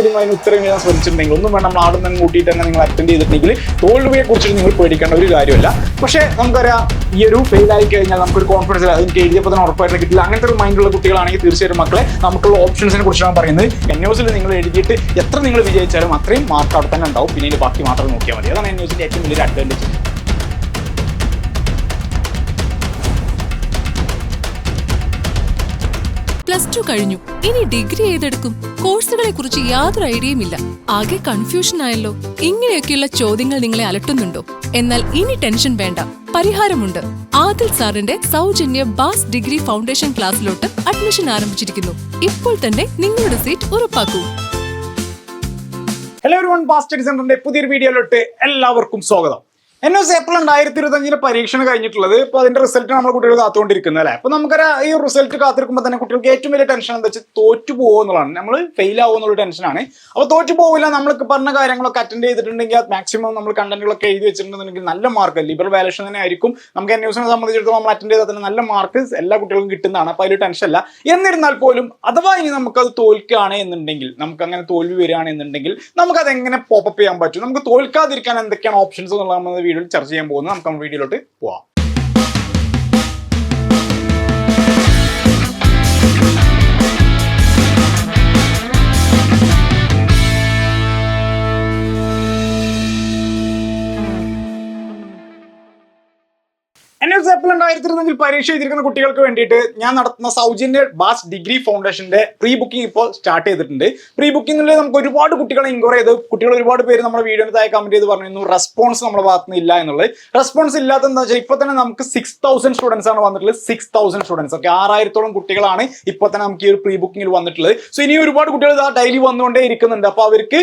നിങ്ങൾ അതിന് ഉത്തരം എഴുതാൻ ശ്രമിച്ചിട്ടുണ്ടെങ്കിൽ ഒന്നും വേണം നമ്മൾ ആടും തന്നെ കൂട്ടിയിട്ട് തന്നെ നിങ്ങൾ അറ്റൻഡ് ചെയ്തിട്ടുണ്ടെങ്കിൽ തോൽവിയെ കുറിച്ചിട്ട് നിങ്ങൾ പേടിക്കേണ്ട ഒരു കാര്യമല്ല. പക്ഷേ നമുക്കറിയാം ഈ ഒരു ഫെയിൽ ആയി കഴിഞ്ഞാൽ നമുക്കൊരു കോൺഫിഡൻസ് ഇല്ല, എനിക്ക് എഴുതിയപ്പോൾ തന്നെ ഉറപ്പായിട്ട് കിട്ടില്ല. അങ്ങനത്തെ ഒരു മൈൻഡുള്ള കുട്ടികളാണെങ്കിൽ തീർച്ചയായിട്ടും മക്കളെ നമുക്കുള്ള ഓപ്ഷൻസിനെ കുറിച്ചാണ് പറയുന്നത്. NUSൽ നിങ്ങൾ എഴുതിയിട്ട് എത്ര നിങ്ങൾ വിജയിച്ചാലും അത്രയും മാർക്ക് അവിടെ തന്നെ ഉണ്ടാവും. പിന്നീട് ബാക്കി മാത്രം നോക്കിയാൽ മതി. അതാണ് NUSന്റെ ഏറ്റവും വലിയൊരു അഡ്വാൻറ്റേജ്. +2 കഴിഞ്ഞു, ഇനി ഡിഗ്രി ഏതെടുക്കും? കോഴ്സുകളെ കുറിച്ച് യാതൊരു ഐഡിയയും ഇല്ല. ആകെ കൺഫ്യൂഷൻ ആയല്ലോ. ഇങ്ങനെയൊക്കെയുള്ള ചോദ്യങ്ങൾ നിങ്ങളെ അലട്ടുന്നുണ്ടോ? എന്നാൽ ഇനി ടെൻഷൻ വേണ്ട, പരിഹാരമുണ്ട്. ആദിൽ സാറിന്റെ സൗജന്യ ബാസ് ഡിഗ്രി ഫൗണ്ടേഷൻ ക്ലാസ്സിലോട്ട് അഡ്മിഷൻ ആരംഭിച്ചിരിക്കുന്നു. ഇപ്പോൾ തന്നെ നിങ്ങളുടെ സീറ്റ് ഉറപ്പാക്കൂ. ഹലോ എവരിവൺ, ബാസ് സ്റ്റഡി സെന്ററിന്റെ പുതിയൊരു വീഡിയോയിലോട്ട് എല്ലാവർക്കും സ്വാഗതം. NUS ഏപ്രിൽ 2025 പരീക്ഷണം കഴിഞ്ഞിട്ടുള്ളത്. ഇപ്പോൾ അതിന്റെ റിസൾട്ട് നമ്മൾ കുട്ടികൾ കാത്തുകൊണ്ടിരിക്കുന്നത് അല്ലേ. അപ്പോൾ നമുക്കറിയാം ഈ റിസൾട്ട് കാത്തിരിക്കുമ്പോൾ തന്നെ കുട്ടികൾക്ക് ഏറ്റവും വലിയ ടെൻഷൻ എന്താ വെച്ചാൽ തോറ്റു പോകുക എന്നുള്ളതാണ്. നമ്മൾ ഫെയിൽ ആവുക എന്നുള്ള ടെൻഷനാണ്. അപ്പോൾ തോറ്റു പോകില്ല, നമ്മൾക്ക് പറഞ്ഞ കാര്യങ്ങളൊക്കെ അറ്റൻഡ് ചെയ്തിട്ടുണ്ടെങ്കിൽ മാക്സിമം നമ്മൾ കണ്ടന്റുകളൊക്കെ എഴുതി വെച്ചിട്ടുണ്ടെന്നുണ്ടെങ്കിൽ നല്ല മാർക്ക് ലിബറൽ വാല്യൂഷൻ തന്നെ ആയിരിക്കും. നമുക്ക് NUSനെ സംബന്ധിച്ചിടത്തോളം നമ്മൾ അറ്റൻഡ് ചെയ്താൽ തന്നെ നല്ല മാർക്ക് എല്ലാ കുട്ടികൾക്കും കിട്ടുന്നതാണ്. അപ്പോൾ അതിൽ ടെൻഷൻ അല്ല. എന്നിരുന്നാൽ പോലും അഥവാ ഇനി നമുക്കത് തോൽക്കുകയാണ് എന്നുണ്ടെങ്കിൽ, നമുക്ക് അങ്ങനെ തോൽവി വരികയാണ് എന്നുണ്ടെങ്കിൽ നമുക്കത് എങ്ങനെ പോപ്പപ്പ് ചെയ്യാൻ പറ്റും, നമുക്ക് തോൽക്കാതിരിക്കാൻ എന്തൊക്കെയാണ് ഓപ്ഷൻസ് എന്നുള്ളത് വീഡിയോയിൽ ചർച്ച ചെയ്യാൻ പോകുന്നത്. നമുക്ക് വീഡിയോയിലോട്ട് പോവാം. NUS ഏപ്രിൽ 2025 പരീക്ഷ എഴുതിയിരിക്കുന്ന കുട്ടികൾക്ക് വേണ്ടിയിട്ട് ഞാൻ നടത്തുന്ന സൗജന്യ ബാസ് ഡിഗ്രി ഫൗണ്ടേഷന്റെ പ്രീ ബുക്കിംഗ് ഇപ്പോൾ സ്റ്റാർട്ട് ചെയ്തിട്ടുണ്ട്. പ്രീ ബുക്കിംഗിൽ നമുക്ക് ഒരുപാട് കുട്ടികളെ ഇൻക്വയറി ചെയ്ത് കുട്ടികൾ ഒരുപാട് പേര് നമ്മുടെ വീഡിയോന് താഴെ കമന്റ് ചെയ്ത് പറഞ്ഞിരുന്നു റെസ്പോൺസ് നമ്മുടെ ഭാഗത്ത് നിന്ന് ഇല്ല എന്നുള്ളത്. റെസ്പോൺസ് ഇല്ലാത്ത എന്താ വെച്ചാൽ ഇപ്പോൾ തന്നെ നമുക്ക് 6000 സ്റ്റുഡൻസ് ആണ് വന്നിട്ടുള്ളത്. 6000 സ്റ്റുഡൻസ് ഒക്കെ 6000-ഓളം കുട്ടികളാണ് ഇപ്പോൾ തന്നെ നമുക്ക് ഈ ഒരു പ്രീ ബുക്കിംഗിൽ വന്നിട്ടുള്ളത്. സോ ഇനി ഒരുപാട് കുട്ടികൾ ഡെയിലി വന്നുകൊണ്ടേ ഇരിക്കുന്നുണ്ട്. അപ്പോൾ അവർക്ക്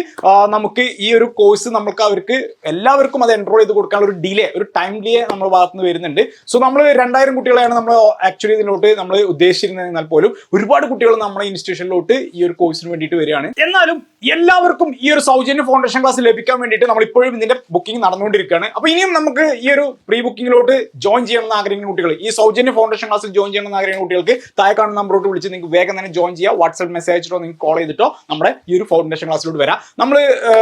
നമുക്ക് ഈ ഒരു കോഴ്സ് നമുക്ക് അവർക്ക് എല്ലാവർക്കും അത് എൻറോൾ ചെയ്ത് കൊടുക്കാനുള്ള ഒരു ഡിലേ, ഒരു ടൈം ഡിലേ നമ്മുടെ ഭാഗത്ത് നിന്ന് വരുന്നുണ്ട്. സോ നമ്മൾ 2000 കുട്ടികളെയാണ് നമ്മൾ ആക്ച്വലി ഇതിലോട്ട് നമ്മൾ ഉദ്ദേശിച്ചിരുന്നത്. എന്നാൽ പോലും ഒരുപാട് കുട്ടികൾ നമ്മുടെ ഇൻസ്റ്റിറ്റ്യൂഷനിലോട്ട് ഈ ഒരു കോഴ്സിന് വേണ്ടിയിട്ട് വരികയാണ്. എന്നാലും എല്ലാവർക്കും ഈ ഒരു സൗജന്യ ഫൗണ്ടേഷൻ ക്ലാസ് ലഭിക്കാൻ വേണ്ടിയിട്ട് നമ്മൾ ഇപ്പോഴും ഇതിന്റെ ബുക്കിംഗ് നടന്നുകൊണ്ടിരിക്കുകയാണ്. അപ്പോൾ ഇനിയും നമുക്ക് ഈ ഒരു പ്രീ ബുക്കിംഗിലോട്ട് ജോയിൻ ചെയ്യണമെന്ന് ആഗ്രഹിക്കുന്ന കുട്ടികൾ, ഈ സൗജന്യ ഫൗണ്ടേഷൻ ക്ലാസ്സിൽ ജോയിൻ ചെയ്യണമെന്ന് ആഗ്രഹിക്കുന്ന കുട്ടികൾക്ക് താഴെ കാണുന്ന നമ്പറോട്ട് വിളിച്ച് നിങ്ങൾക്ക് വേഗം തന്നെ ജോയിൻ ചെയ്യാം. വാട്സ്ആപ്പ് മെസ്സേജ് അയച്ചിട്ടോ നിങ്ങൾക്ക് കോൾ ചെയ്തിട്ടോ നമ്മുടെ ഈ ഒരു ഫൗണ്ടേഷൻ ക്ലാസ്സിലോട്ട് വരാം. നമ്മൾ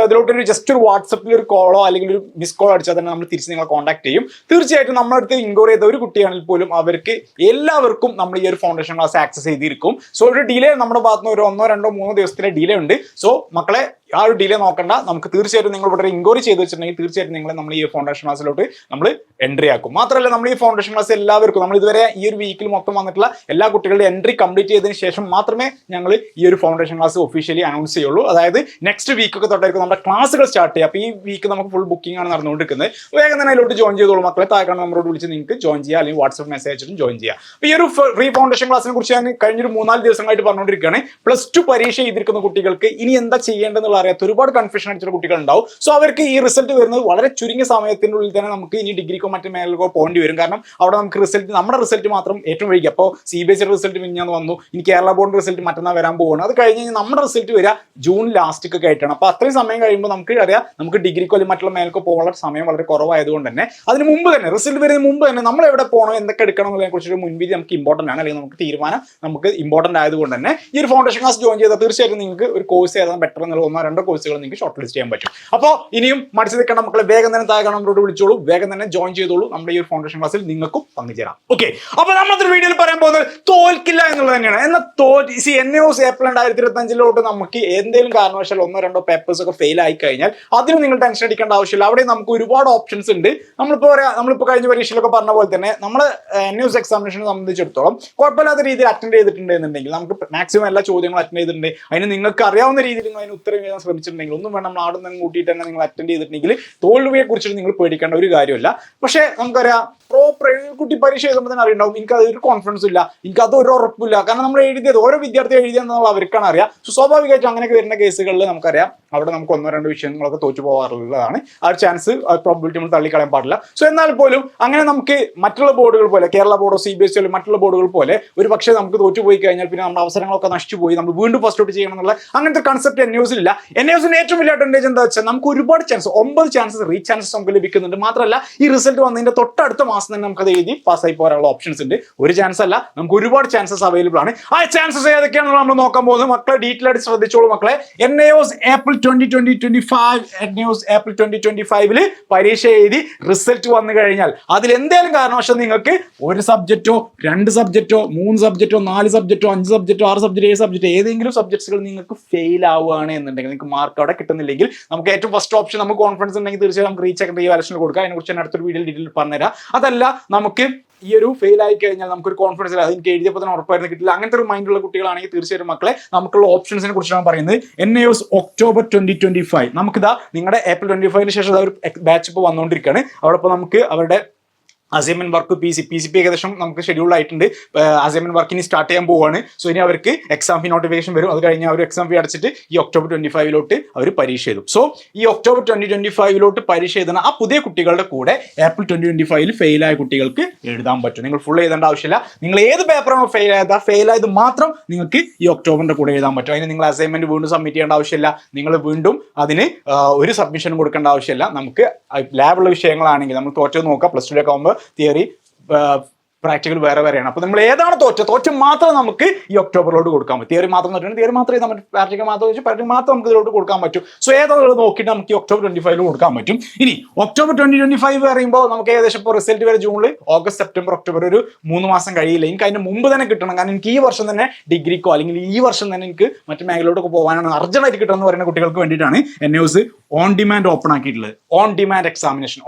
ഇതിലോട്ട് ഒരു ജസ്റ്റ് ഒരു വാട്സപ്പിൽ ഒരു കോളോ അല്ലെങ്കിൽ ഒരു മിസ് കോൾ അടിച്ചാൽ തന്നെ നമ്മൾ തിരിച്ച് നിങ്ങളെ കോൺടാക്ട് ചെയ്യും. തീർച്ചയായിട്ടും നമ്മുടെ അടുത്ത് ഇൻക്വയറി ചെയ്ത ഒരു കുട്ടിയാണെങ്കിൽ പോലും അവർക്ക് എല്ലാവർക്കും നമ്മൾ ഈ ഒരു ഫൗണ്ടേഷൻ ക്ലാസ് ആക്സസ് ചെയ്തിരിക്കും. സോ ഒരു ഡിലേ നമ്മുടെ ഭാഗത്ത് നിന്ന് ഒരു 1, 2, 3 ദിവസത്തിലെ ഡിലേ ഉണ്ട്. സോ മക്കളെ ആ ഒരു ഡിലേ നോക്കണ്ട. നമുക്ക് തീർച്ചയായിട്ടും നിങ്ങൾ ഇവിടെ ഇൻക്വയറി ചെയ്ത് വെച്ചിട്ടുണ്ടെങ്കിൽ തീർച്ചയായിട്ടും നിങ്ങളെ നമ്മൾ ഈ ഫൗണ്ടേഷൻ ക്ലാസ്സിലോട്ട് നമ്മൾ എൻട്രി ആക്കും. മാത്രമല്ല നമ്മൾ ഈ ഫൗണ്ടേഷൻ ക്ലാസ് എല്ലാവർക്കും നമ്മൾ ഇതുവരെ ഈ ഒരു വീക്കിൽ മൊത്തം വന്നിട്ടുള്ള എല്ലാ കുട്ടികളുടെ എൻട്രി കംപ്ലീറ്റ് ചെയ്തതിന് ശേഷം മാത്രമേ ഞങ്ങൾ ഈ ഒരു ഫൗണ്ടേഷൻ ക്ലാസ് ഒഫീഷ്യലി അനൗൺസ് ചെയ്യുള്ളൂ. അതായത് നെക്സ്റ്റ് വീക്കൊക്കെ തൊട്ടായിരിക്കും നമ്മുടെ ക്ലാസ്സുകൾ സ്റ്റാർട്ട് ചെയ്യുക. അപ്പോൾ ഈ വീക്ക് നമുക്ക് ഫുൾ ബുക്കിംഗ് ആണ് നടന്നുകൊണ്ടിരിക്കുന്നത്. വേഗം തന്നെ അതിലോട്ട് ജോയിൻ ചെയ്തോളൂ മക്കളെ. താഴെ നമ്മളോട് വിളിച്ച് നിങ്ങൾക്ക് ജോയിൻ ചെയ്യാം, അല്ലെങ്കിൽ വാട്സ്ആപ്പ് മെസ്സേജ് അയച്ചിട്ടും ജോയിൻ ചെയ്യാം. അപ്പോൾ ഈ ഒരു ഫ്രീ ഫൗണ്ടേഷൻ ക്ലാസിനെ കുറിച്ച് ഞാൻ കഴിഞ്ഞൊരു 3-4 ദിവസങ്ങളായിട്ട് പറഞ്ഞുകൊണ്ടിരിക്കുകയാണ്. +2 പരീക്ഷ എഴുതിയിരിക്കുന്ന കുട്ടികൾക്ക് ഇനി എന്താ ചെയ്യേണ്ടതെന്നുള്ള അറിയാത്ത ഒരുപാട് കൺഫ്യൂഷൻ അടിച്ചിട്ട് കുട്ടികൾ ഉണ്ടാവും. സോ അവർക്ക് ഈ റിസൾട്ട് വരുന്നത് വളരെ ചുരുങ്ങിയ സമയത്തിനുള്ളിൽ തന്നെ നമുക്ക് ഇനി ഡിഗ്രിക്കോ മറ്റു മേഖലക്കോ പോകേണ്ടി വരും. കാരണം അവിടെ നമുക്ക് നമ്മുടെ റിസൾട്ട് മാത്രം ഏറ്റവും വൈകി. അപ്പോൾ CBSE റിസൾട്ട് മിനിഞ്ഞാന്ന് വന്നു, ഇനി കേരള ബോർഡ് റിസൾട്ട് മറ്റന്നാൾ വരാൻ പോവുകയാണ്. അത് കഴിഞ്ഞ് നമ്മുടെ റിസൾട്ട് വരിക ജൂൺ ലാസ്റ്റൊക്കെ ആയിട്ടാണ്. അപ്പോൾ അത്രയും സമയം കഴിയുമ്പോൾ നമുക്ക് അറിയാം നമുക്ക് ഡിഗ്രിക്കോ അല്ലെങ്കിൽ മറ്റുള്ള മേഖലക്കോ പോകാനുള്ള സമയം വളരെ കുറവായതുകൊണ്ട് തന്നെ അതിന് മുമ്പ് തന്നെ റിസൾട്ട് വരുന്നതിന് മുമ്പ് തന്നെ നമ്മൾ എവിടെ പോകണം, എന്തൊക്കെ എടുക്കണം എന്നതിനെ കുറിച്ചൊരു മുൻവിധി നമുക്ക് ഇമ്പോർട്ടൻ്റ് ആണ്, അല്ലെങ്കിൽ നമുക്ക് തീരുമാനം നമുക്ക് ഇമ്പോർട്ടൻ്റ് ആയതുകൊണ്ട് തന്നെ ഈ ഒരു ഫൗണ്ടേഷൻ ക്ലാസ് ജോയിൻ ചെയ്താൽ തീർച്ചയായിട്ടും നിങ്ങൾക്ക് ഒരു കോഴ്സ് ഏതാണ് ബെറ്റർ എന്നുള്ള 1-2 കോഴ്സുകൾ നിങ്ങൾക്ക് ഷോർട്ട് ലിസ്റ്റ് ചെയ്യാൻ പറ്റും. അപ്പോൾ ഇനിയും മടിച്ചു നിൽക്കേണ്ട മക്കളെ, വേഗം തന്നെ താഴെ നമ്മളോട് വിളിച്ചോളൂ, വേഗം തന്നെ ജോയിൻ ചെയ്തോളൂ. നമ്മുടെ ഈ ഒരു ഫൗണ്ടേഷൻ ക്ലാസ്സിൽ നിങ്ങൾക്കും പങ്കുചേരാം. ഓക്കെ, അപ്പോൾ നമ്മളൊരു വീഡിയോയിൽ പറയാൻ പോകുന്നത് തോൽക്കില്ല എന്നുള്ളത് തന്നെയാണ്. എന്നാൽ NUS ഏപ്രിൽ 2025 നമുക്ക് എന്തെങ്കിലും കാരണവശാൽ 1-2 പേപ്പേഴ്സ് ഒക്കെ ഫെയിൽ ആയി കഴിഞ്ഞാൽ അതിന് നിങ്ങൾ ടെൻഷൻ അടിക്കേണ്ട ആവശ്യമില്ല. അവിടെ നമുക്ക് ഒരുപാട് ഓപ്ഷൻസ് ഉണ്ട്. നമ്മളിപ്പോൾ കഴിഞ്ഞ പരീക്ഷയിലൊക്കെ പറഞ്ഞ പോലെ തന്നെ നമ്മൾ NUS എക്സാമിനേഷനെ സംബന്ധിച്ചിടത്തോളം കുഴപ്പമില്ലാത്ത രീതിയിൽ അറ്റൻഡ് ചെയ്തിട്ടുണ്ട് എന്നുണ്ടെങ്കിൽ നമുക്ക് മാക്സിമം എല്ലാ ചോദ്യങ്ങളും അറ്റൻഡ് ചെയ്തിട്ടുണ്ട്. അതിന് നിങ്ങൾക്ക് അറിയാവുന്ന രീതിയിൽ നിങ്ങൾ അതിന് ഉത്തരം എഴുതാൻ ശ്രമിച്ചിട്ടുണ്ടെങ്കിൽ ഒന്നും വേണം നമ്മൾ ആടും തന്നെ കൂട്ടിയിട്ട് തന്നെ നിങ്ങൾ അറ്റൻഡ് ചെയ്തിട്ടുണ്ടെങ്കിൽ തോൽവിയെ കുറിച്ചിട്ട് നിങ്ങൾ പേടിക്കേണ്ട ഒരു കാര്യമില്ല. പക്ഷേ നമുക്കറിയാം കുട്ടി പരീക്ഷ എഴുതുമ്പോൾ തന്നെ അറിയുണ്ടാവും എനിക്ക് അതൊരു കോൺഫിഡൻസ് ഇല്ല, എനിക്ക് അതൊരു ഉറപ്പില്ല. കാരണം നമ്മൾ എഴുതിയത് ഓരോ വിദ്യാർത്ഥി എഴുതിയെന്നുള്ള അവർക്കാണ് അറിയാം. സോ സ്വാഭാവികമായിട്ടും അങ്ങനെയൊക്കെ വരുന്ന കേസുകളിൽ നമുക്കറിയാം അവിടെ നമുക്ക് 1-2 വിഷയങ്ങളൊക്കെ തോറ്റു പോകാറുള്ളതാണ്. ആ ഒരു ചാൻസ് പ്രോബിലിറ്റി നമ്മൾ തള്ളിക്കളയാൻ പാടില്ല. സോ എന്നാൽ പോലും അങ്ങനെ നമുക്ക് മറ്റുള്ള ബോർഡുകൾ പോലെ കേരള ബോർഡോ CBSE അല്ലെങ്കിൽ മറ്റുള്ള ബോർഡുകൾ പോലെ ഒരു പക്ഷേ നമുക്ക് തോറ്റുപോയി കഴിഞ്ഞാൽ പിന്നെ നമ്മുടെ അവസരങ്ങളൊക്കെ നശിച്ചു പോയി നമ്മൾ വീണ്ടും ഫസ്റ്റ് ഔട്ട് ചെയ്യണം എന്നുള്ള അങ്ങനത്തെ കൺസെപ്റ്റ് NUS ഇല്ല. NUSന്റെ ഏറ്റവും വലിയ അഡ്വാൻറ്റേജ് എന്താ വെച്ചാൽ നമുക്ക് ഒരുപാട് ചാൻസ് 9 ചാൻസസ് റീ ചാൻസസ് നമുക്ക് ലഭിക്കുന്നുണ്ട്. മാത്രമല്ല ഈ റിസൾട്ട് വന്നതിന്റെ തൊട്ടടുത്ത മാസം തന്നെ നമുക്ക് അത് എഴുതി പാസ്സായി പോകാനുള്ള ഓപ്ഷൻസ് ഉണ്ട്. ഒരു ചാൻസ് അല്ല, നമുക്ക് ഒരുപാട് ചാൻസസ് അവൈലബിൾ ആണ്. ആ ചാൻസസ് ഏതൊക്കെയാണെന്ന് നമ്മൾ നോക്കാൻ പോകുന്നത്. മക്കളെ ഡീറ്റെയിൽ ആയിട്ട് ശ്രദ്ധിച്ചോളൂ മക്കളെ. NIOS ഏപ്രിൽ 2025 പരീക്ഷ എഴുതി റിസൾട്ട് വന്നു കഴിഞ്ഞാൽ അതിൽ എന്തെങ്കിലും കാരണവശാൽ നിങ്ങൾക്ക് ഒരു സബ്ജക്റ്റോ 2 സബ്ജക്റ്റോ 3 സബ്ജക്റ്റോ 4 സബ്ജക്റ്റോ 5 സബ്ജക്റ്റോ 6 സബ്ജക്റ്റ് 7 സബ്ജക്റ്റ് ഏതെങ്കിലും സബ്ജക്ട്സുകൾ നിങ്ങൾക്ക് ഫെയിൽ ആവുകയാണ് എന്നുണ്ടെങ്കിൽ, നിങ്ങൾക്ക് മാർക്ക് അവിടെ കിട്ടുന്നില്ലെങ്കിൽ, നമുക്ക് ഏറ്റവും ഫസ്റ്റ് ഓപ്ഷൻ നമുക്ക് കോൺഫിഡൻസ് ഉണ്ടെങ്കിൽ തീർച്ചയായും നമുക്ക് റീ സെക്കൻഡറി വാല്യൂഷനിൽ കൊടുക്കാം. അതിനെക്കുറിച്ച് ഞാൻ അടുത്തൊരു വീഡിയോയിൽ ഡീറ്റെയിൽ പറഞ്ഞുതരാം. അതല്ല നമുക്ക് ഈ ഒരു ഫെയിൽ ആയി കഴിഞ്ഞാൽ നമുക്കൊരു കോൺഫിഡൻസ് ഇല്ല, എനിക്ക് എഴുതിയപ്പോൾ തന്നെ ഉറപ്പായിരുന്നു കിട്ടില്ല, അങ്ങനത്തെ ഒരു മൈൻഡുള്ള കുട്ടികളാണെങ്കിൽ തീർച്ചയായും മക്കളെ നമുക്കുള്ള ഓപ്ഷൻസിനെ കുറിച്ചാണ് പറയുന്നത്. NIOS ഒക്ടോബർ 2025 നമുക്കിതാ നിങ്ങളുടെ ഏപ്രിൽ 25 ശേഷം ഒരു ബാച്ച് ഇപ്പോൾ വന്നുകൊണ്ടിരിക്കുകയാണ്. അവിടെ ഇപ്പോൾ നമുക്ക് അവരുടെ അസൈൻമെന്റ് വർക്ക് PCP ഏകദേശം നമുക്ക് ഷെഡ്യൂൾ ആയിട്ടുണ്ട്. അസൈൻമെന്റ് വർക്ക് ഇനി സ്റ്റാർട്ട് ചെയ്യാൻ പോവുകയാണ്. സോ ഇനി അവർക്ക് എക്സാം ഫീ നോട്ടിഫിക്കേഷൻ വരും. അത് കഴിഞ്ഞ് അവർ എക്സാം ഫീ അടച്ചിട്ട് ഈ ഒക്ടോബർ 25 അവർ പരീക്ഷ എഴുതും. സോ ഈ ഒക്ടോബർ 2025 പരീക്ഷ എഴുതുന്ന ആ പുതിയ കുട്ടികളുടെ കൂടെ ഏപ്രിൽ 2025 ഫെയിലായ കുട്ടികൾക്ക് എഴുതാൻ പറ്റും. നിങ്ങൾ ഫുൾ എഴുതേണ്ട ആവശ്യമില്ല. നിങ്ങൾ ഏത് പേപ്പറാണോ ഫെയിൽ ആയത് മാത്രം നിങ്ങൾക്ക് ഈ ഒക്ടോബറിന്റെ കൂടെ എഴുതാൻ പറ്റും. അതിന് നിങ്ങൾ അസൈൻമെന്റ് വീണ്ടും സബ്മിറ്റ് ചെയ്യേണ്ട ആവശ്യമില്ല. നിങ്ങൾ വീണ്ടും അതിന് ഒരു സബ്മിഷൻ കൊടുക്കേണ്ട ആവശ്യമില്ല. നമുക്ക് ലാബുള്ള വിഷയങ്ങളാണെങ്കിൽ നമ്മൾ തോറ്റത് നോക്കാം. +2 ആകുമ്പോൾ തിയറി പ്രാക്ടിക്കൽ വേറെയാണ്. അപ്പോൾ നമ്മൾ ഏതാണ് തോറ്റ മാത്രം നമുക്ക് ഈ ഒക്ടോബറിലോട്ട് കൊടുക്കാൻ പറ്റും. തിയറി മാത്രം തിയറി മാത്രമേ നമ്മൾ പ്രാക്ടിക്കൽ മാത്രം നമുക്ക് ഇതിലോട്ട് കൊടുക്കാൻ പറ്റും. സോ ഏതാണെന്ന് നോക്കിയിട്ട് നമുക്ക് ഈ ഒക്ടോബർ 25 കൊടുക്കാൻ പറ്റും. ഇനി ഒക്ടോബർ 2025 പറയുമ്പോൾ നമുക്ക് ഏകദേശം ഇപ്പോൾ റിസൾട്ട് വരെ ജൂണിൽ, ഓഗസ്റ്റ്, സെപ്റ്റംബർ, ഒക്ടോബർ ഒരു 3 മാസം കഴിയില്ല. എനിക്ക് അതിന് മുമ്പ് തന്നെ കിട്ടണം. കാരണം എനിക്ക് ഈ വർഷം തന്നെ ഡിഗ്രിക്കോ അല്ലെങ്കിൽ ഈ വർഷം തന്നെ എനിക്ക് മറ്റു മേഖലയിലോട്ടൊക്കെ പോകാനാണ് അർജന്റായിട്ട് കിട്ടണം എന്ന് പറയുന്ന കുട്ടികൾക്ക് വേണ്ടിയിട്ടാണ് NIOS ഓൺ ഡിമാൻഡ് ഓപ്പൺ ആക്കിയിട്ടുള്ളത്. ഓൺ ഡിമാൻഡ്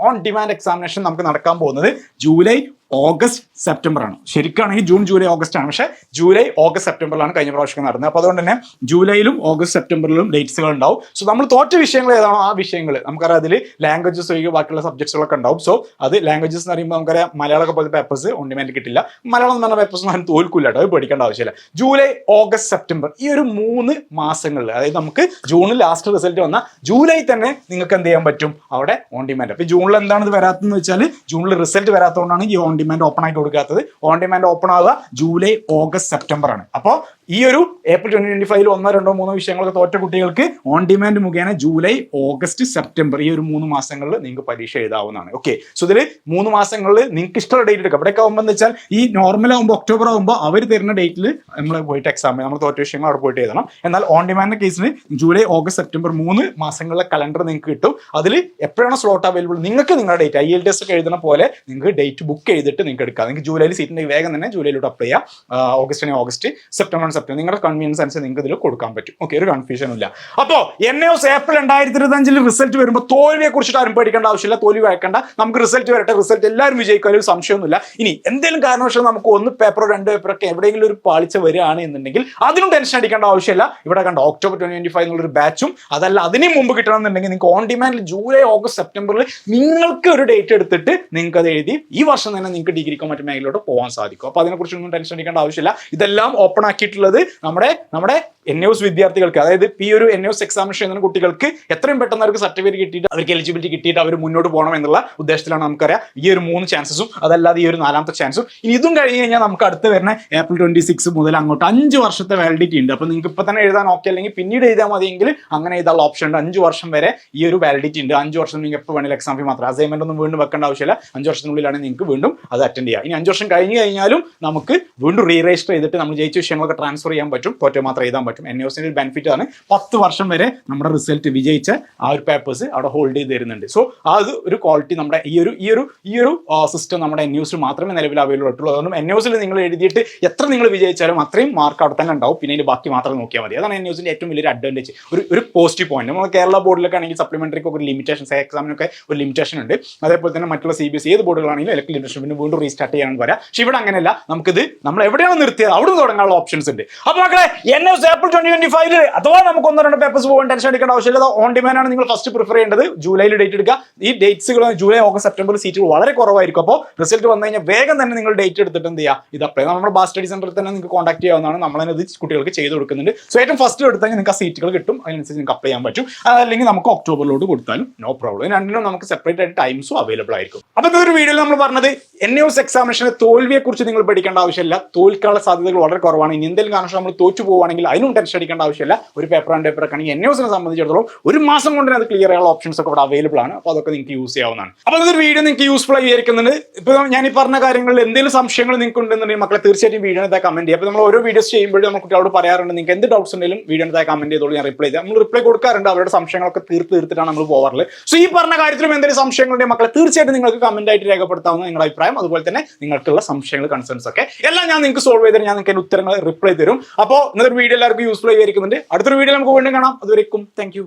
എക്സാമിനേഷൻ നമുക്ക് നടക്കാൻ പോകുന്നത് ജൂലൈ, ഓഗസ്റ്റ്, സെപ്റ്റംബർ ആണ്. ശരിക്കാണെങ്കിൽ ജൂൺ, ജൂലൈ, ഓഗസ്റ്റ് ആണ്. പക്ഷേ ജൂലൈ, ഓഗസ്റ്റ്, സെപ്റ്റംബറിലാണ് കഴിഞ്ഞ പ്രാവശ്യം നടന്നത്. അപ്പോൾ അതുകൊണ്ട് തന്നെ ജൂലൈയിലും ഓഗസ്റ്റ്, സെപ്റ്റംബറിലും ഡേറ്റ്സുകൾ ഉണ്ടാവും. സോ നമ്മൾ തോറ്റ വിഷയങ്ങൾ ഏതാണോ ആ വിഷയങ്ങൾ നമുക്കറിയാം. അതിൽ ലാംഗ്വേജസ് ഒഴികെ ബാക്കിയുള്ള സബ്ജക്ട്സുകളൊക്കെ ഉണ്ടാവും. സോ അത് ലാംഗ്വേജസ് എന്ന് പറയുമ്പോൾ നമുക്കറിയാം മലയാളമൊക്കെ പോലത്തെ പേപ്പേഴ്സ് ഓൺ ഡിമാൻഡ് കിട്ടില്ല. മലയാളം എന്ന് പറഞ്ഞ പേപ്പേഴ്സ് ഒന്നും തോൽക്കില്ല കേട്ടോ, അത് പഠിക്കേണ്ട ആവശ്യമില്ല. ജൂലൈ, ഓഗസ്റ്റ്, സെപ്റ്റംബർ ഈ ഒരു 3 മാസങ്ങളിൽ, അതായത് നമുക്ക് ജൂണിൽ ലാസ്റ്റ് റിസൾട്ട് വന്നാൽ ജൂലൈ തന്നെ നിങ്ങൾക്ക് എന്ത് ചെയ്യാൻ പറ്റും അവിടെ ഓൺ ഡിമാൻഡ്. അപ്പോൾ ജൂണിൽ എന്താണ് ഇത് വരാത്തതെന്ന് വെച്ചാൽ ജൂണിൽ റിസൾട്ട് വരാത്തതുകൊണ്ടാണ് ഈ ഓൺ ഡിമാൻഡ് ഓപ്പൺ ആക്കി കൊടുക്കാത്തത്. ഓൺ ഡിമാൻഡ് ഓപ്പൺ ആവുക ജൂലൈ, ഓഗസ്റ്റ്, സെപ്റ്റംബർ ആണ്. അപ്പോൾ ഈ ഒരു ഏപ്രിൽ 2025 1, 2, 3 വിഷയങ്ങളൊക്കെ തോറ്റ കുട്ടികൾക്ക് ഓൺ ഡിമാൻഡ് മുഖേന ജൂലൈ, ഓഗസ്റ്റ്, സെപ്റ്റംബർ ഈ ഒരു 3 മാസങ്ങളിൽ നിങ്ങൾക്ക് പരീക്ഷ എഴുതാവുന്നതാണ്. ഓക്കെ, സോ ഇതിൽ 3 മാസങ്ങളിൽ നിങ്ങൾക്ക് ഇഷ്ടമുള്ള ഡേറ്റ് എടുക്കാം. ഇവിടെയൊക്കെ ആകുമ്പോൾ എന്ന് വെച്ചാൽ ഈ നോർമൽ ആകുമ്പോൾ ഒക്ടോബർ ആകുമ്പോൾ അവർ തരുന്ന ഡേറ്റിൽ നമ്മൾ പോയിട്ട് എക്സാം നമ്മൾ തോറ്റ വിഷയങ്ങൾ അവിടെ പോയിട്ട് എഴുതണം. എന്നാൽ ഓൺ ഡിമാൻഡിന്റെ കേസിൽ ജൂലൈ, ഓഗസ്റ്റ്, സെപ്റ്റംബർ 3 മാസങ്ങളിലെ കലണ്ടർ നിങ്ങൾക്ക് കിട്ടും. അതിൽ എപ്പോഴാണ് സ്ലോട്ട് അവൈലബിൾ നിങ്ങൾക്ക് നിങ്ങളുടെ ഡേറ്റ് IELTS ഒക്കെ എഴുതുന്ന പോലെ നിങ്ങൾക്ക് ഡേറ്റ് ബുക്ക് ചെയ്തിട്ട് നിങ്ങൾക്ക് എടുക്കാം. നിങ്ങൾക്ക് ജൂലൈയിൽ സീറ്റ് ഉണ്ടെങ്കിൽ വേഗം തന്നെ ജൂലൈയിലോട്ട് അപ്ലൈ ചെയ്യാം. ഓഗസ്റ്റ്, സെപ്റ്റംബർ നിങ്ങളുടെ കൺവീനിയൻസ് അനുസരിച്ച് നിങ്ങൾക്ക് ഇതിൽ കൊടുക്കാൻ പറ്റും. ഓക്കെ, ഒരു കൺഫ്യൂഷനും ഇല്ല. അപ്പോൾ NIOS ഏപ്രിൽ 2025 റിസൾട്ട് വരുമ്പോൾ തോൽവിയെ കുറിച്ചിട്ട് ആരും പേടിക്കേണ്ട ആവശ്യമില്ല. തോൽവി വയ്ക്കേണ്ട, നമുക്ക് റിസൾട്ട് വരട്ടെ. റിസൾട്ട് എല്ലാവരും വിജയിക്കാൻ ഒരു സംശയമൊന്നുമില്ല. ഇനി എന്തെങ്കിലും കാരണവശാൽ നമുക്ക് 1 പേപ്പറോ 2 പേപ്പറൊക്കെ എവിടെയെങ്കിലും ഒരു പാളിച്ച വരികയാണ് എന്നുണ്ടെങ്കിൽ അതിനും ടെൻഷൻ അടിക്കേണ്ട ആവശ്യമില്ല. ഇവിടെ കണ്ട ഒക്ടോബർ 2025 എന്നുള്ളൊരു ബാച്ചും, അതല്ല അതിന് മുമ്പ് കിട്ടണമെന്നുണ്ടെങ്കിൽ നിങ്ങൾക്ക് ഓൺ ഡിമാൻഡിൽ ജൂലൈ, ഓഗസ്റ്റ്, സെപ്റ്റംബറിൽ നിങ്ങൾക്ക് ഒരു ഡേറ്റ് എടുത്തിട്ട് നിങ്ങൾക്ക് അത് എഴുതി ഈ വർഷം തന്നെ നിങ്ങൾക്ക് ഡിഗ്രിക്കോ മറ്റു മേഖലയിലോട്ട് പോകാൻ സാധിക്കും. അപ്പോൾ അതിനെക്കുറിച്ചൊന്നും ടെൻഷൻ അടിക്കേണ്ട ആവശ്യമില്ല. ഇതെല്ലാം ഓപ്പൺ ആക്കിയിട്ടുള്ളത് നമ്മുടെ NIOS വിദ്യാർത്ഥികൾക്ക്, അതായത് ഈ ഒരു NIOS എക്സാമിനേഷൻ എഴുതുന്ന കുട്ടികൾക്ക് എത്രയും പെട്ടെന്ന് അവർക്ക് സർട്ടിഫിക്കറ്റ് കിട്ടിയിട്ട് അവർക്ക് എലിജിബിലിറ്റി കിട്ടിയിട്ട് അവർ മുന്നോട്ട് പോകണം എന്നുള്ള ഉദ്ദേശത്തിലാണ്. നമുക്കറിയാം ഈ ഒരു 3 ചാൻസസും, അതല്ലാതെ ഈ ഒരു 4ാമത്തെ ചാൻസും. ഇനി ഇതും കഴിഞ്ഞ് കഴിഞ്ഞാൽ നമുക്ക് അടുത്ത് വരുന്ന ഏപ്രിൽ 26 മുതൽ അങ്ങോട്ട് 5 വർഷത്തെ വാലിഡിറ്റി ഉണ്ട്. അപ്പോൾ നിങ്ങൾക്ക് ഇപ്പോൾ തന്നെ എഴുതാൻ ഓക്കെ അല്ലെങ്കിൽ പിന്നീട് എഴുതാൻ മതിയെങ്കിൽ അങ്ങനെ എഴുതാനുള്ള ഓപ്ഷൻ ഉണ്ട്. 5 വർഷം വരെ ഈ ഒരു വാലിഡിറ്റി ഉണ്ട്. 5 വർഷം നിങ്ങൾക്ക് എപ്പോൾ വേണമെങ്കിലും എക്സാം ഫീ മാത്രം, അസൈൻമെന്റ് ഒന്നും വീണ്ടും വെക്കേണ്ട ആവശ്യമില്ല. 5 വർഷത്തിനുള്ളിലാണ് നിങ്ങൾക്ക് വീണ്ടും അത് അറ്റൻഡ് ചെയ്യുക. ഇനി 5 വർഷം കഴിഞ്ഞ് കഴിഞ്ഞാലും നമുക്ക് വീണ്ടും രജിസ്റ്റർ ചെയ്തിട്ട് നമ്മൾ ജയിച്ച വിഷയങ്ങളൊക്കെ ട്രാൻസ്ഫർ ചെയ്യാൻ പറ്റും. തോറ്റ മാത്രം എഴുതാൻ പറ്റും. NIOSന്റെ ബെനിഫിറ്റ് ആണ് 10 വർഷം വരെ നമ്മുടെ റിസൾട്ട് വിജയിച്ച ആ ഒരു പേപ്പേഴ്സ് അവിടെ ഹോൾഡ് ചെയ്ത് തരുന്നുണ്ട്. സോ അത് ഒരു ക്വാളിറ്റി നമ്മുടെ ഈ ഒരു സിസ്റ്റം നമ്മുടെ NIOSൽ മാത്രമേ നിലവിൽ അവൈലബിൾ ആയിട്ടുള്ളൂ. അതുകൊണ്ട് NIOSൽ നിങ്ങൾ എഴുതിയിട്ട് എത്ര നിങ്ങൾ വിജയിച്ചാലും അത്രയും മാർക്ക് അവിടെ തന്നെ ഉണ്ടാവും. പിന്നെ ഇതിന് ബാക്കി മാത്രം നോക്കിയാൽ മതി. അതാണ് NIOSന്റെ ഏറ്റവും വലിയൊരു അഡ്വാൻറ്റേജ്, ഒരു പോസിറ്റീവ് പോയിന്റ്. നമ്മൾ കേരള ബോർഡിലൊക്കെ ആണെങ്കിൽ സപ്ലിമെന്ററിക്ക് ഒരു ലിമിറ്റേഷൻ, എക്സാമിനൊക്കെ ഒരു ലിമിറ്റേഷൻ ഉണ്ട്. അതേപോലെ തന്നെ മറ്റുള്ള CBSE ഏത് ബോർഡുകളാണെങ്കിലും ഇലക്ട്രിക് ലിമിറ്റേഷൻ പിന്നെ വീണ്ടും റീസ്റ്റാർട്ട് ചെയ്യാൻ വരാം. പക്ഷേ ഇവിടെ അങ്ങനെയല്ല, നമുക്കിത് നമ്മൾ എവിടെയാണ് നിർത്തിയത് അവിടെ നിന്ന് തുടങ്ങാനുള്ള ഓപ്ഷൻസ് ഉണ്ട്. അപ്പോൾ മക്കളെ NIOS ഏപ്രിൽ 2025 അഥവാ നമുക്ക് 1-2 പേപ്പേഴ്സ് പോകാൻ ടെൻഷൻ എടുക്കേണ്ട ആവശ്യമില്ല. ഓൺ ഡിമാൻഡ് ആണ് നിങ്ങൾ ഫസ്റ്റ് പ്രിഫർ ചെയ്യേണ്ടത്. ജൂലൈയിൽ ഡേറ്റ് എടുക്കുക. ഈ ഡേറ്റ്സുകൾ ജൂലൈ, ഓഗസ്റ്റ്, സെപ്റ്റംബർ സീറ്റുകൾ വളരെ കുറവായിരിക്കും. അപ്പോൾ റിസൾട്ട് വന്നു കഴിഞ്ഞാൽ വേഗം തന്നെ നിങ്ങൾ ഡേറ്റ് എടുത്തിട്ട് എന്ത് ചെയ്യുക, ഇത് അപ്ലൈ നമ്മുടെ ബാസ് സ്റ്റഡി സെന്ററിൽ തന്നെ നിങ്ങൾക്ക് കോൺടാക്ട് ചെയ്യാവുന്നതാണ്. നമ്മളത് കുട്ടികൾക്ക് ചെയ്ത് കൊടുക്കുന്നുണ്ട്. സോ ഏറ്റവും ഫസ്റ്റ് എടുത്താൽ നിങ്ങൾക്ക് ആ സീറ്റുകൾ കിട്ടും. അതിനനുസരിച്ച് നിങ്ങൾക്ക് അപ്ലൈ ചെയ്യാൻ പറ്റും. അതല്ലെങ്കിൽ നമുക്ക് ഒക്ടോബറിലോട്ട് കൊടുത്താലും നോ പ്രോബ്ലം. രണ്ടിനും നമുക്ക് സെപ്പറേറ്റ് ആയിട്ട് ടൈംസും അവൈലബിൾ ആയിരിക്കും. അപ്പോൾ ഇതൊരു വീഡിയോയിൽ നമ്മൾ പറഞ്ഞത് NAOS എക്സാമിനേഷന്റെ തോൽവിയെ കുറിച്ച് നിങ്ങൾ പഠിക്കേണ്ട ആവശ്യമില്ല. തോൽക്കാനുള്ള സാധ്യതകൾ വളരെ കുറവാണ്. ഇനി എന്തെങ്കിലും കാരണവശാൽ നമ്മൾ തോറ്റു പോവുകയാണെങ്കിൽ അതിനും ടെൻഷൻ അടിക്കേണ്ട ആവശ്യമില്ല. ഒരു പേപ്പർ ആൻഡ് പേപ്പർ ഒക്കെ ആണെങ്കിൽ NAOSനെ സംബന്ധിച്ചിടത്തോളം ഒരു മാസം കൊണ്ട് അത് ക്ലിയർ ചെയ്യാനുള്ള ഓപ്ഷൻസ് ഒക്കെ ഇവിടെ അവൈലബിൾ ആണ്. അപ്പോൾ അതൊക്കെ നിങ്ങൾക്ക് യൂസ് ചെയ്യാവുന്നതാണ്. അപ്പോൾ ഇതൊരു വീഡിയോ നിങ്ങൾക്ക് യൂസ്ഫുൾ ആയി വിചാരിക്കുന്നുണ്ട്. ഇപ്പോൾ ഞാൻ ഈ പറഞ്ഞ കാര്യങ്ങളിൽ എന്തെങ്കിലും സംശയങ്ങൾ നിങ്ങൾക്ക് ഉണ്ടെന്നുണ്ടെങ്കിൽ മക്കളെ തീർച്ചയായിട്ടും വീഡിയോ കമന്റ് ചെയ്യുക. അപ്പോൾ നമ്മൾ ഓരോ വീഡിയോസ് ചെയ്യുമ്പോഴും നമ്മൾ കുട്ടികളോട് പറയാറുണ്ട്, നിങ്ങൾക്ക് എന്ത് ഡൗട്ട്സ് ഉണ്ടെങ്കിലും വീഡിയോ കമന്റ് ചെയ്തോളൂ, ഞാൻ റിപ്ലൈ ചെയ്യാം. നമ്മൾ റിപ്ലൈ കൊടുക്കാറുണ്ട്. അവരുടെ സംശയങ്ങളൊക്കെ തീർത്തിട്ടാണ് നമ്മൾ പോകാറുള്ളത്. സോ ഈ പറഞ്ഞ കാര്യത്തിലും എന്തെങ്കിലും സംശയങ്ങളുണ്ടെങ്കിൽ മക്കളെ തീർച്ചയായിട്ടും നിങ്ങൾക്ക് കമന്റ് ആയിട്ട് രേഖപ്പെടുത്താവുന്ന നിങ്ങളുടെ അഭിപ്രായം, അതുപോലെ തന്നെ നിങ്ങൾക്കുള്ള സംശയങ്ങൾ, കൺസേൺസ് ഒക്കെ എല്ലാം ഞാൻ നിങ്ങൾക്ക് സോൾവ് ചെയ്ത് ഞാൻ നിങ്ങൾക്ക് ഉത്തരങ്ങൾ റിപ്ലൈ തരും. അപ്പോൾ ഇന്നത്തെ വീഡിയോ എല്ലാവർക്കും യൂസ്ഫുൾ ആയി ഇരിക്കുന്നുണ്ട്. അടുത്തൊരു വീഡിയോ നമുക്ക് വീണ്ടും കാണാം. അതുവരെയും താങ്ക് യു.